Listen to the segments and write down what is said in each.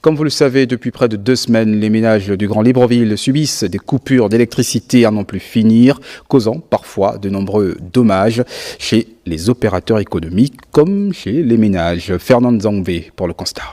Comme vous le savez, depuis près de 2 semaines, les ménages du Grand Libreville subissent des coupures d'électricité à n'en plus finir, causant parfois de nombreux dommages chez les opérateurs économiques comme chez les ménages. Fernand Zangvé pour le constat.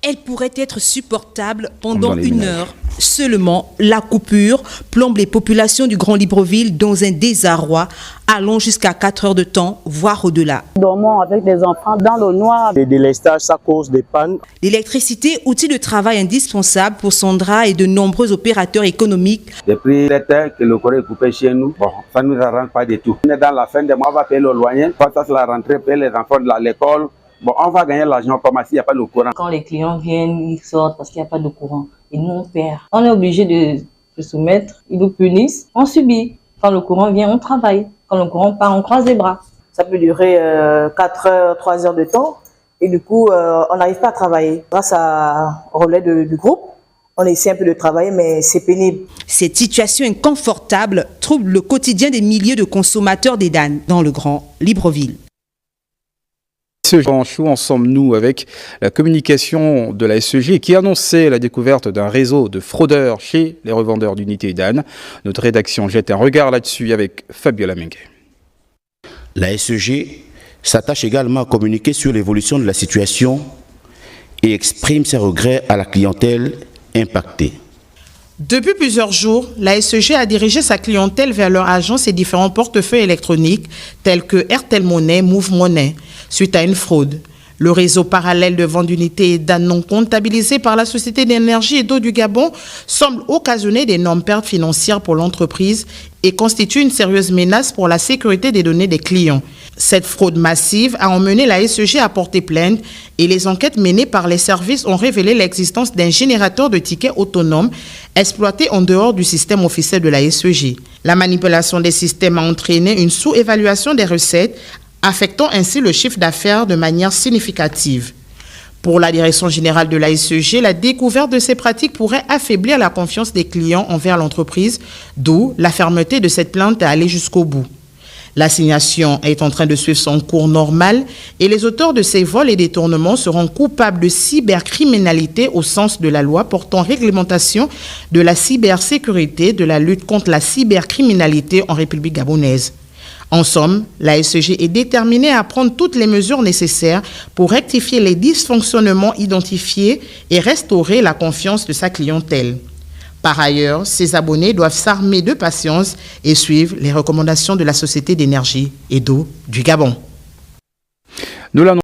Elle pourrait être supportable pendant 1 heure. Seulement, la coupure plombe les populations du Grand Libreville dans un désarroi allant jusqu'à 4 heures de temps, voire au-delà. Nous dormons avec des enfants dans le noir. Des délestages, ça cause des pannes. L'électricité, outil de travail indispensable pour Sandra et de nombreux opérateurs économiques. Depuis l'été que le courant est coupé chez nous, ça ne nous arrange pas du tout. On est dans la fin de mois, on va payer le loyer. Quand ça c'est la rentrée, payer les enfants de l'école. On va gagner l'argent comme s'il n'y a pas de courant. Quand les clients viennent, ils sortent parce qu'il n'y a pas de courant. Et nous, on perd. On est obligé de se soumettre. Ils nous punissent. On subit. Quand le courant vient, on travaille. Quand le courant part, on croise les bras. Ça peut durer 4 heures, 3 heures de temps. Et du coup, on n'arrive pas à travailler. Grâce au relais du groupe, on essaie un peu de travailler, mais c'est pénible. Cette situation inconfortable trouble le quotidien des milliers de consommateurs d'Edan dans le Grand Libreville. En sommes-nous avec la communication de la SEG qui annonçait la découverte d'un réseau de fraudeurs chez les revendeurs d'unités Edan. Notre rédaction jette un regard là-dessus avec Fabiola Mengue. La SEG s'attache également à communiquer sur l'évolution de la situation et exprime ses regrets à la clientèle impactée. Depuis plusieurs jours, la SEG a dirigé sa clientèle vers leur agence et différents portefeuilles électroniques tels que Airtel Money, Move Money, suite à une fraude. Le réseau parallèle de vente d'unités Edan non comptabilisé par la Société d'énergie et d'eau du Gabon semble occasionner d'énormes pertes financières pour l'entreprise et constitue une sérieuse menace pour la sécurité des données des clients. Cette fraude massive a emmené la SEG à porter plainte et les enquêtes menées par les services ont révélé l'existence d'un générateur de tickets autonome exploité en dehors du système officiel de la SEG. La manipulation des systèmes a entraîné une sous-évaluation des recettes, affectant ainsi le chiffre d'affaires de manière significative. Pour la direction générale de la SEG, la découverte de ces pratiques pourrait affaiblir la confiance des clients envers l'entreprise, d'où la fermeté de cette plainte à aller jusqu'au bout. L'assignation est en train de suivre son cours normal et les auteurs de ces vols et détournements seront coupables de cybercriminalité au sens de la loi portant réglementation de la cybersécurité, de la lutte contre la cybercriminalité en République gabonaise. En somme, la SEG est déterminée à prendre toutes les mesures nécessaires pour rectifier les dysfonctionnements identifiés et restaurer la confiance de sa clientèle. Par ailleurs, ses abonnés doivent s'armer de patience et suivre les recommandations de la Société d'énergie et d'eau du Gabon.